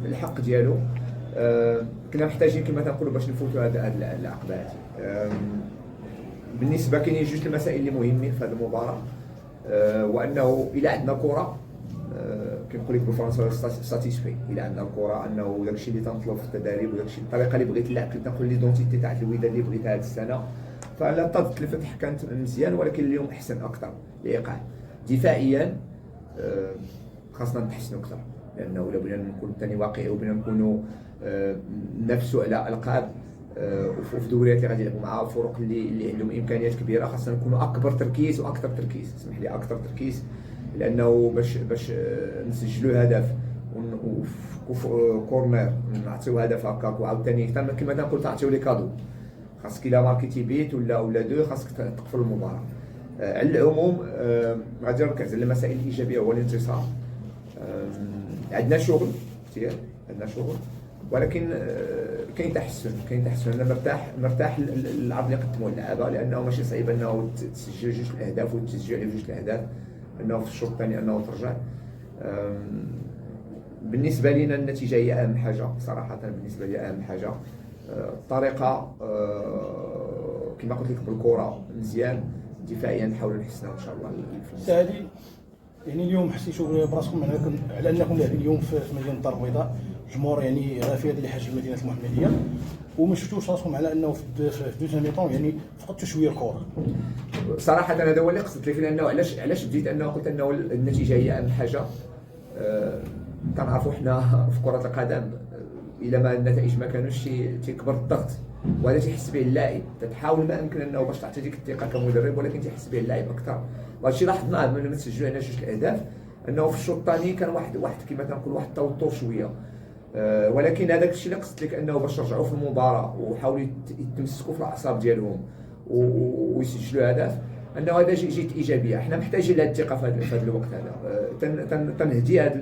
الحق ديالو. كنا محتاجين كما تنقولوا باش نفوتوا هاد العقبات. بالنسبه كاينين جوج المسائل اللي مهمين في هذه المباراه، وانه الى عندنا كره كنقول لك بالفرنسا ساتيسفي. الى عندنا الكره انه داكشي اللي تنطلب في التدريب وداكشي الطريقه اللي بغيت نلعب، كنت نقول ليدونتيتي تاع الوداد اللي بغيتها هذه السنه. فلا الفتح كانت مزيان، ولكن اليوم احسن اكثر الايقاع دفاعيا. خاصنا نتحسنوا اكثر، لانه الا بغينا نكون ثاني واقعي وبغينا نكونوا ننافسوا على القاب وفي دوريات اللي غادي يلعبوا مع الفرق اللي عندهم امكانيات كبيره، خاصنا نكونوا اكبر تركيز واكثر تركيز. اسمح لي اكثر تركيز، لانه باش نسجلوا هدف وفي كورنر نعطيو هدف هكاك وعاوتاني كما تنقول تعطيو لي كادو. خاصك الا ماركيتي بيت ولا دو خاصك تقفل المباراه. على العموم غادي نركز على المسائل الايجابيه هو الانتصار. عندنا شغل كثير، عندنا شغل، ولكن كاين تحسن. انا مرتاح العرض اللي قدموه اللعابه، لانه ماشي صعيب انه تسجل جوج الاهداف وتسجل على جوج الاهداف، انه في الشوط الثاني انه ترجع. بالنسبه لنا النتيجه هي اهم حاجه صراحه. بالنسبه لي اهم حاجه الطريقه، كما قلت لك بالكره مزيان، دفاعيا نحاولوا نحسنوا ان شاء الله. سالي يعني اليوم حسيتوا براسكم على انكم لاعبين اليوم في مدينه الدار البيضاء، جمهور يعني غافي هذه لحاجه المدينه المحمديه، وما شفتوش راسكم على انه في دوزيام ميطون يعني فقدتوا شويه الكره؟ صراحه هذا هو اللي قصدت لك، لانه علاش بديت انه قلت انه النتيجه هي اهم حاجه. كنعرفوا حنا في كره القدم الا ما النتائج ما كانوش تيكبر الضغط، وهذا تيحس به اللاعب. تتحاول ما امكن انه باش تعطي ديك الثقه كمدرب، ولكن تيحس به اللاعب اكثر. وهذا الشيء لاحظناه ملي تسجلوا هنا جوج الاهداف، انه في الشوط الثاني كان واحد كما تنقول واحد التوتر شويه. ولكن هذاك الشيء اللي قصدت لك، انه باش يرجعوا في المباراه وحاولوا يتمسكوا في الاعصاب ديالهم ويسجلوا هدف، انه هذا جيت ايجابيه. حنا محتاجين لهذه الثقه في هذا الوقت هذا. تنهدي هذا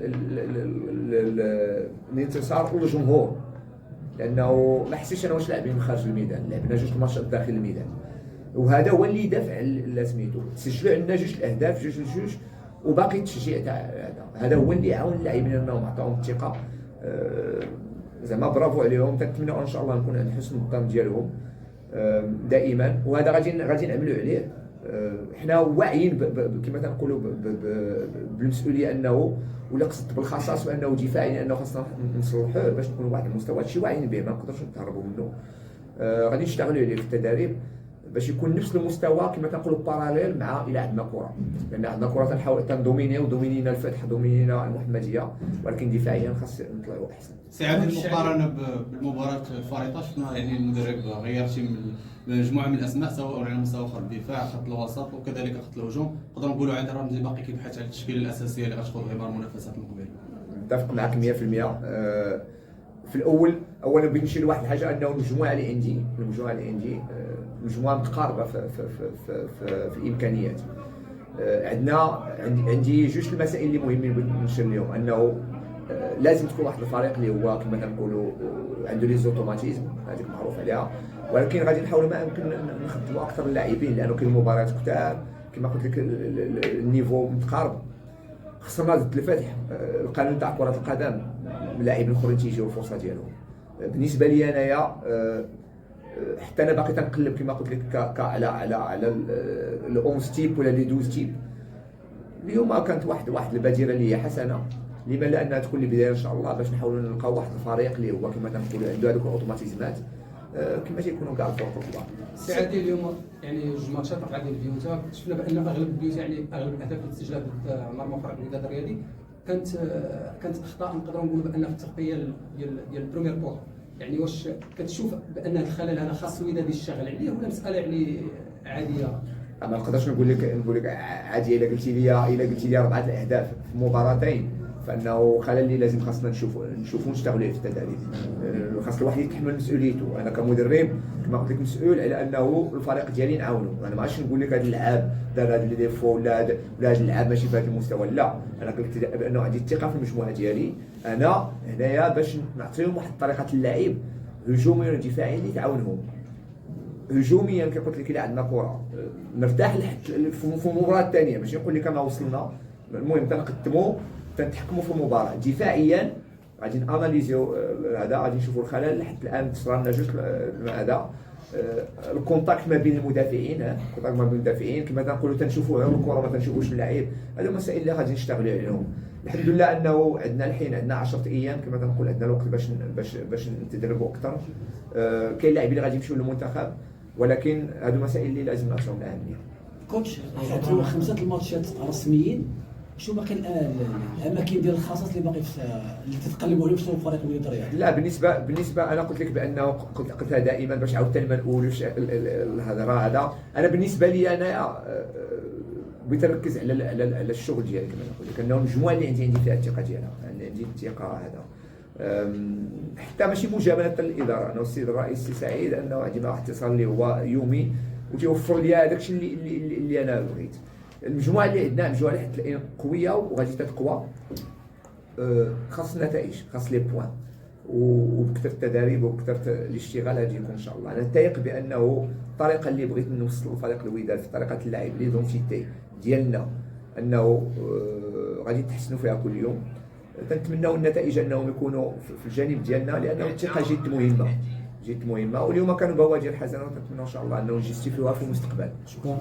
الانتصار للجمهور، لانه ما حسيتش انا واش لاعبين من خارج الميدان، لعبنا جوج الماتشات داخل الميدان، وهذا هو اللي دافع سميتو. تسجلوا عندنا جوج الاهداف جوج وباقي التشجيع تاع هذا هو اللي عاون اللاعبين انهم عطاهم الثقه. زعما برافو عليهم. تنتمنوا ان شاء الله نكون عند حسن الظن ديالهم دائما، وهذا غادي نعملوا عليه. حنا واعيين كما تنقولوا بالمسؤوليه، انه ولا قصدت بالخصاص، وانه دفاعيا انه خاصنا نصلحوه باش نكونوا واحد المستوى. هادشي واعيين به، ما نقدرش نتهربوا منه. غادي نشتغلوا عليه في التدريب باش يكون نفس المستوى كما تنقولوا باراليل مع الى عندنا كره. لان عندنا كره تنحاول دومينينا الفتح، دومينينا المحمديه، ولكن دفاعيا خاص نطلعوا احسن. سعادة المقارنه بالمباراه الفارطه، شفنا يعني المدرب غير شي من مجموعه من الاسماء، سواء على مستوى خط الدفاع، خط الوسط، وكذلك خط الهجوم. نقدروا نقولوا عند رمزي باقي كيبحث على التشكيله الاساسيه اللي غتخوض غير المنافسات المقبله. متفق معك 100%. في الاول اولا بغيت نشير لواحد الحاجه، انه المجموعه اللي عندي مجموعه متقاربه في الامكانيات. عندي جوج المسائل اللي مهمين نشير لهم، انه لازم تكون واحد الفريق اللي هو كما تنقولوا عنده لي زوتوماتيزم، هذيك معروف عليها. ولكن غادي نحاولوا ما يمكن نخدموا اكثر اللاعبين، لانه كاين مباريات كثار كما قلت لك النيفو متقارب. خصنا ضد الفتح القانون تاع كره القدم، اللاعبين الاخرين تيجيو الفرصه ديالهم. بالنسبه لي انايا حتى انا باقي تنقلب كما قلت لك على ال11 تيب ولا لي 12 تيب. اليوم كانت واحد البادره اللي هي حسنه، لما لا انها تكون البدايه ان شاء الله، باش نحاولوا نلقاو واحد الفريق اللي هو كما تنقولوا عنده هذوك الاوتوماتيزمات كما تيكونوا كاع الفرق الكبار. سعادي اليوم يعني جوج ماتشات غادي البيوتا، شفنا بان اغلب البيوت يعني اغلب الاهداف اللي تسجلت ضد مرمى فريق الوداد الرياضي كانت اخطاء نقدروا نقولوا بان في التغطيه ديال البروميير بوط. يعني واش كتشوف بان الخلل هذا خاص الوداد يشتغل عليه، ولا مساله يعني عاديه؟ ما نقدرش نقول لك عاديه. الا قلتي لي 4 الاهداف في مباراتين، فانه خلل اللي لازم خاصنا نشوفوا ونشتغلوا عليه في التدريب. خاص الواحد يتحمل مسؤوليته. انا كمدرب كما قلت لك مسؤول على انه الفريق ديالي نعاونو. انا ما عادش نقول لك هذا اللعاب دار هذا اللي ديفو ولا هذا اللعاب ماشي في هذا المستوى. لا، انا قلت بانه عندي الثقه في المجموعه ديالي. انا هنايا باش نعطيهم واحد طريقه اللعب هجوميا ودفاعيا اللي تعاونهم. هجوميا كقلت لك، الا عندنا كره مرتاح في المباراه الثانيه، ماشي نقول لك ما وصلنا، المهم تنقدموا تنتحكموا في المباراه. دفاعيا غادي ناناليزيو هذا، غادي نشوفوا الخلل. حتى الان صرا لنا جوج هذا الكونتاكت ما بين المدافعين، الكونتاكت ما بين المدافعين كما تنقولوا تنشوفوا غير الكره ما تنشوفوش اللاعب. هذو مسائل اللي غادي نشتغلوا عليهم. الحمد لله انه عندنا الحين عندنا 10 ايام كما تنقول، عندنا الوقت باش نتدربوا اكثر. كاين لاعبين اللي غادي يمشيو للمنتخب، ولكن هذو مسائل اللي لازم نعطيهم الاهميه. كوتش هادو 5 الماتشات رسميين، شنو باقي الاماكن ديال الخصاص اللي باقي اللي تتقلبوا عليهم في الفريق الوداد الرياضي؟ لا بالنسبه انا قلت لك بانه قلتها دائما باش عاوتاني ما نقولوش الهضره هذا. انا بالنسبه لي انا بغيت نركز على الشغل ديالي كما نقول لك، انه المجموعه اللي عندي فيها الثقه ديالها، عندي الثقه هذا. حتى ماشي مجامله للاداره، انا السيد الرئيس السي سعيد انه عندنا واحد الاتصال اللي هو يومي وتيوفر لي هذاك الشيء اللي انا بغيت. المجموعه اللي عندنا مجموعه اللي حتلاقيها قويه وغادي تتقوى. خاص النتائج، خاص لي بوان، وبكثره التدريب وبكثره الاشتغال غادي يكون ان شاء الله. انا نتيق بانه الطريقه اللي بغيت نوصل لفريق الوداد في طريقه اللعب ليدونتيتي ديالنا انه غادي نتحسنوا فيها كل يوم. تنتمناو النتائج انهم يكونوا في الجانب ديالنا، لانه الثقه جد مهمه واليوم كانوا بوادر حسنه، ونتمنى ان شاء الله انه نجستيفيوها في المستقبل. شكرا.